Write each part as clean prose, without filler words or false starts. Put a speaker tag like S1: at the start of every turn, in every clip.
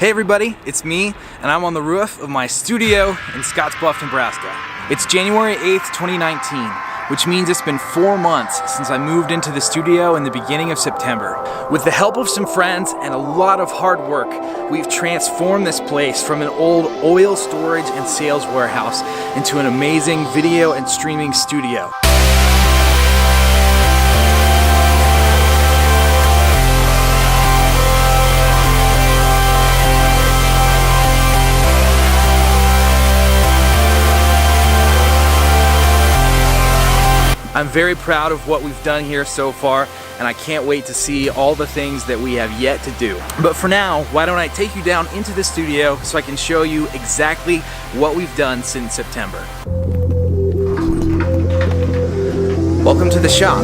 S1: Hey everybody, it's me, and I'm on the roof of my studio in Scottsbluff, Nebraska. It's January 8th, 2019, which means it's been 4 months since I moved into the studio in the beginning of September. With the help of some friends and a lot of hard work, we've transformed this place from an old oil storage and sales warehouse into an amazing video and streaming studio. I'm very proud of what we've done here so far, and I can't wait to see all the things that we have yet to do. But for now, why don't I take you down into the studio so I can show you exactly what we've done since September. Welcome to the shop.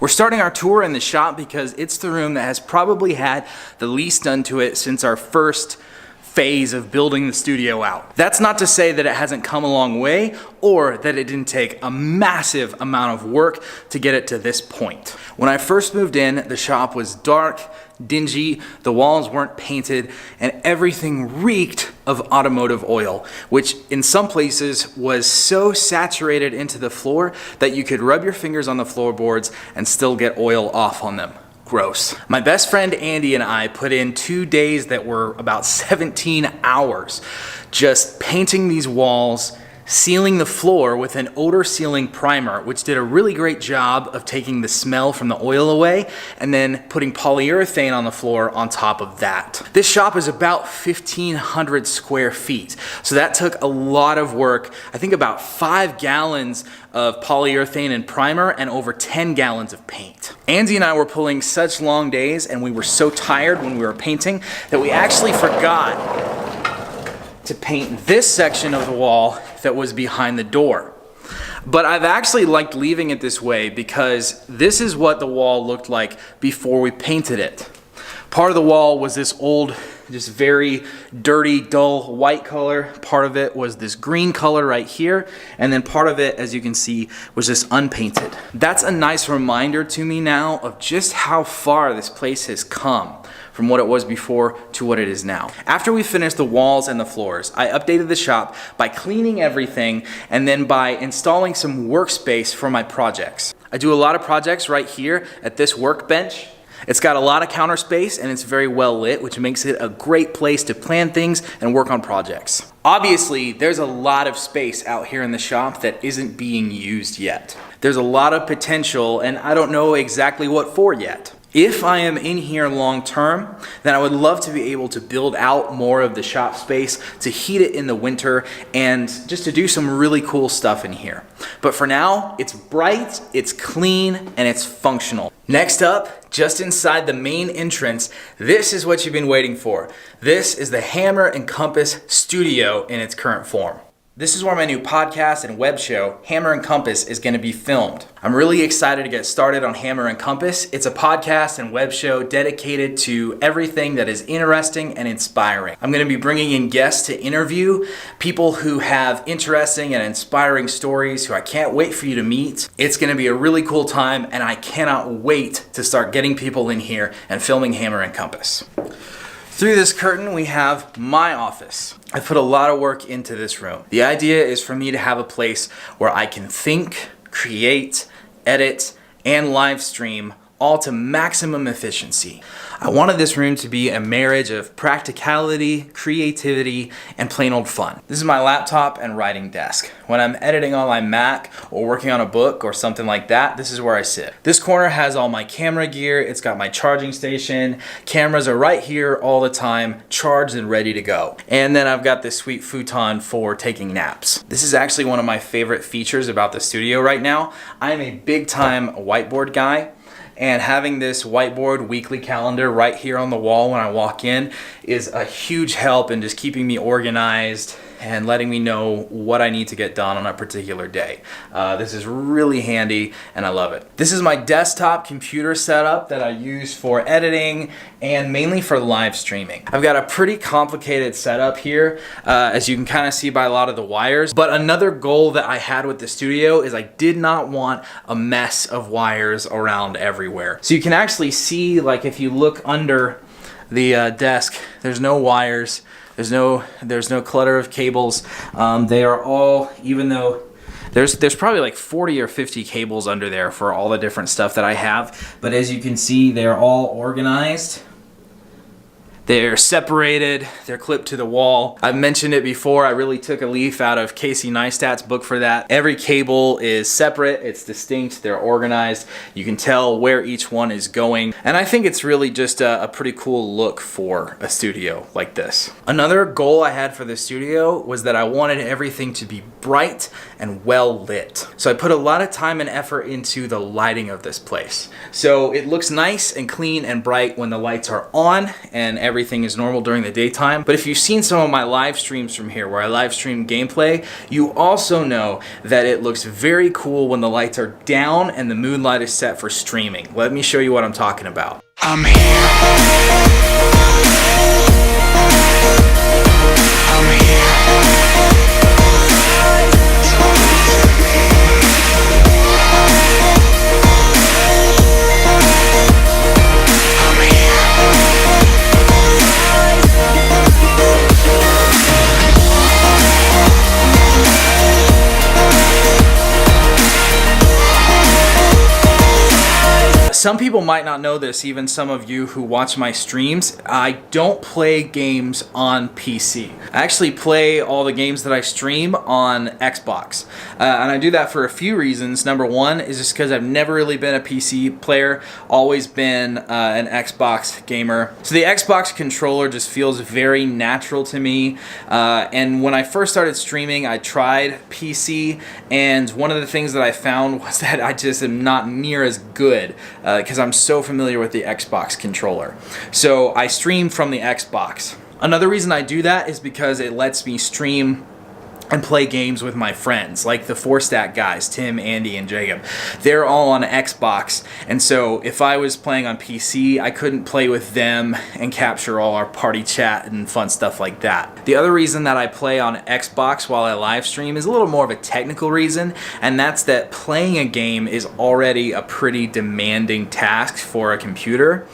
S1: We're starting our tour in the shop because it's the room that has probably had the least done to it since our first phase of building the studio out. That's not to say that it hasn't come a long way or that it didn't take a massive amount of work to get it to this point. When I first moved in, the shop was dark, dingy, the walls weren't painted, and everything reeked of automotive oil, which in some places was so saturated into the floor that you could rub your fingers on the floorboards and still get oil off on them. Gross. My best friend Andy and I put in 2 days that were about 17 hours just painting these walls, sealing the floor with an odor sealing primer, which did a really great job of taking the smell from the oil away, and then putting polyurethane on the floor on top of that. This shop is about 1,500 square feet, so that took a lot of work. I think about 5 gallons of polyurethane and primer and over 10 gallons of paint. Andy and I were pulling such long days and we were so tired when we were painting that we actually forgot to paint this section of the wall that was behind the door. But I've actually liked leaving it this way because this is what the wall looked like before we painted it. Part of the wall was this old, just very dirty, dull white color. Part of it was this green color right here. And then part of it, as you can see, was just unpainted. That's a nice reminder to me now of just how far this place has come from what it was before to what it is now. After we finished the walls and the floors, I updated the shop by cleaning everything and then by installing some workspace for my projects. I do a lot of projects right here at this workbench. It's got a lot of counter space and it's very well lit, which makes it a great place to plan things and work on projects. Obviously, there's a lot of space out here in the shop that isn't being used yet. There's a lot of potential and I don't know exactly what for yet. If I am in here long term, then I would love to be able to build out more of the shop space to heat it in the winter and just to do some really cool stuff in here. But for now, it's bright, it's clean, and it's functional. Next up, just inside the main entrance, this is what you've been waiting for. This is the Hammer and Compass studio in its current form. This is where my new podcast and web show, Hammer and Compass, is going to be filmed. I'm really excited to get started on Hammer and Compass. It's a podcast and web show dedicated to everything that is interesting and inspiring. I'm going to be bringing in guests to interview people who have interesting and inspiring stories who I can't wait for you to meet. It's going to be a really cool time, and I cannot wait to start getting people in here and filming Hammer and Compass. Through this curtain, we have my office. I put a lot of work into this room. The idea is for me to have a place where I can think, create, edit, and live stream all to maximum efficiency. I wanted this room to be a marriage of practicality, creativity, and plain old fun. This is my laptop and writing desk. When I'm editing on my Mac or working on a book or something like that, this is where I sit. This corner has all my camera gear. It's got my charging station. Cameras are right here all the time, charged and ready to go. And then I've got this sweet futon for taking naps. This is actually one of my favorite features about the studio right now. I'm a big time whiteboard guy. And having this whiteboard weekly calendar right here on the wall when I walk in is a huge help in just keeping me organized and letting me know what I need to get done on a particular day. This is really handy and I love it. This is my desktop computer setup that I use for editing and mainly for live streaming. I've got a pretty complicated setup here, as you can kind of see by a lot of the wires. But another goal that I had with the studio is I did not want a mess of wires around everywhere. So you can actually see, like if you look under the desk, there's no wires, there's no clutter of cables. They are all, even though there's probably like 40 or 50 cables under there for all the different stuff that I have, but as you can see, they're all organized. They're separated, they're clipped to the wall. I've mentioned it before, I really took a leaf out of Casey Neistat's book for that. Every cable is separate, it's distinct, they're organized. You can tell where each one is going. And I think it's really just a pretty cool look for a studio like this. Another goal I had for the studio was that I wanted everything to be bright and well lit. So I put a lot of time and effort into the lighting of this place. So it looks nice and clean and bright when the lights are on and everything is normal during the daytime. But if you've seen some of my live streams from here where I live stream gameplay, you also know that it looks very cool when the lights are down and the moonlight is set for streaming. Let me show you what I'm talking about. I'm here. I'm here. Some people might not know this, even some of you who watch my streams. I don't play games on PC. I actually play all the games that I stream on Xbox. And I do that for a few reasons. Number one is just because I've never really been a PC player, always been an Xbox gamer. So the Xbox controller just feels very natural to me. And when I first started streaming, I tried PC, and one of the things that I found was that I just am not near as good because I'm so familiar with the Xbox controller. So I stream from the Xbox. Another reason I do that is because it lets me stream and play games with my friends, like the 4-Stat guys, Tim, Andy, and Jacob. They're all on Xbox, and so if I was playing on PC, I couldn't play with them and capture all our party chat and fun stuff like that. The other reason that I play on Xbox while I live stream is a little more of a technical reason, and that's that playing a game is already a pretty demanding task for a computer.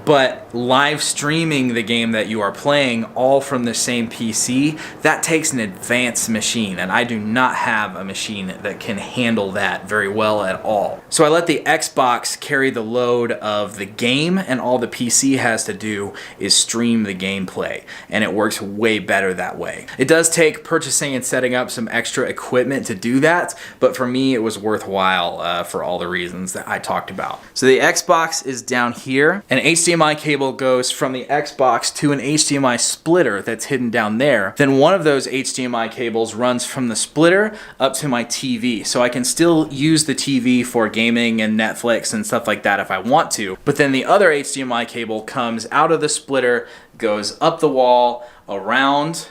S1: But live streaming the game that you are playing all from the same PC, that takes an advanced machine, and I do not have a machine that can handle that very well at all. So I let the Xbox carry the load of the game, and all the PC has to do is stream the gameplay, and it works way better that way. It does take purchasing and setting up some extra equipment to do that, but for me it was worthwhile for all the reasons that I talked about. So the Xbox is down here, and HDMI cable goes from the Xbox to an HDMI splitter that's hidden down there. Then one of those HDMI cables runs from the splitter up to my TV. So I can still use the TV for gaming and Netflix and stuff like that if I want to. But then the other HDMI cable comes out of the splitter, goes up the wall, around.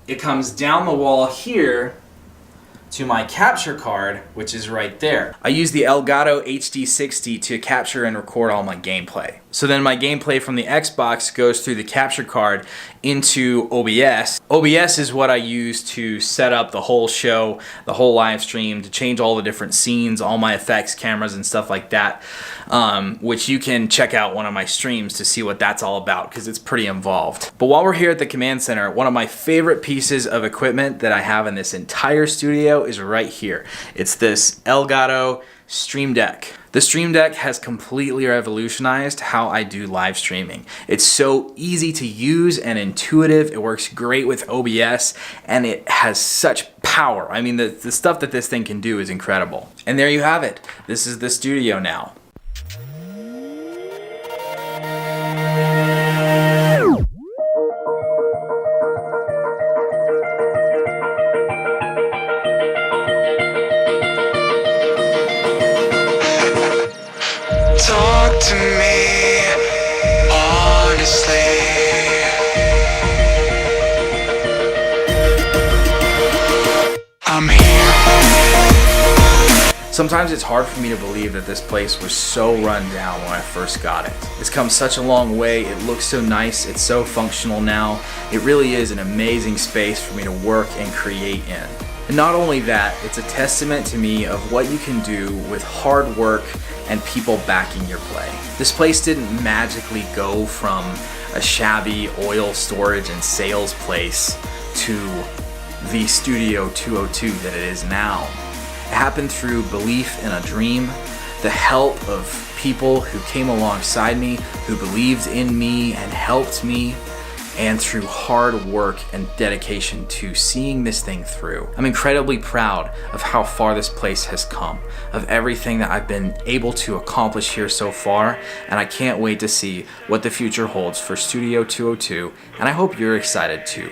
S1: It comes down the wall here to my capture card, which is right there. I use the Elgato HD60 to capture and record all my gameplay. So then my gameplay from the Xbox goes through the capture card into OBS. OBS is what I use to set up the whole show, the whole live stream, to change all the different scenes, all my effects, cameras, and stuff like that, which you can check out one of my streams to see what that's all about, because it's pretty involved. But while we're here at the command center, one of my favorite pieces of equipment that I have in this entire studio is right here. It's this Elgato Stream Deck. The Stream Deck has completely revolutionized how I do live streaming. It's so easy to use and intuitive. It works great with OBS, and it has such power. I mean, the stuff that this thing can do is incredible. And there you have it. This is the studio now.
S2: Talk to me honestly.
S1: Sometimes it's hard for me to believe that this place was so run down when I first got it. It's come such a long way, it looks so nice, it's so functional now. It really is an amazing space for me to work and create in. And not only that, it's a testament to me of what you can do with hard work and people backing your play. This place didn't magically go from a shabby oil storage and sales place to the Studio 202 that it is now. It happened through belief in a dream, the help of people who came alongside me, who believed in me and helped me, and through hard work and dedication to seeing this thing through. I'm incredibly proud of how far this place has come, of everything that I've been able to accomplish here so far, and I can't wait to see what the future holds for Studio 202, and I hope you're excited too.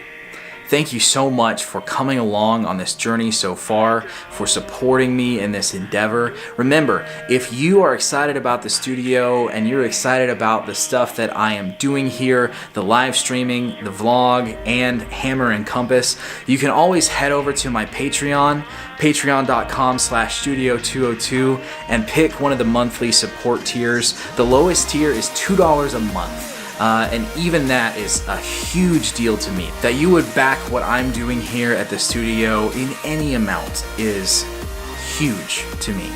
S1: Thank you so much for coming along on this journey so far, for supporting me in this endeavor. Remember, if you are excited about the studio and you're excited about the stuff that I am doing here, the live streaming, the vlog, and Hammer and Compass, you can always head over to my Patreon, patreon.com/studio202, and pick one of the monthly support tiers. The lowest tier is $2 a month. And even that is a huge deal to me. That you would back what I'm doing here at the studio in any amount is huge to me.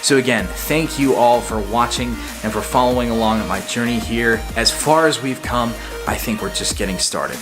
S1: So again, thank you all for watching and for following along on my journey here. As far as we've come, I think we're just getting started.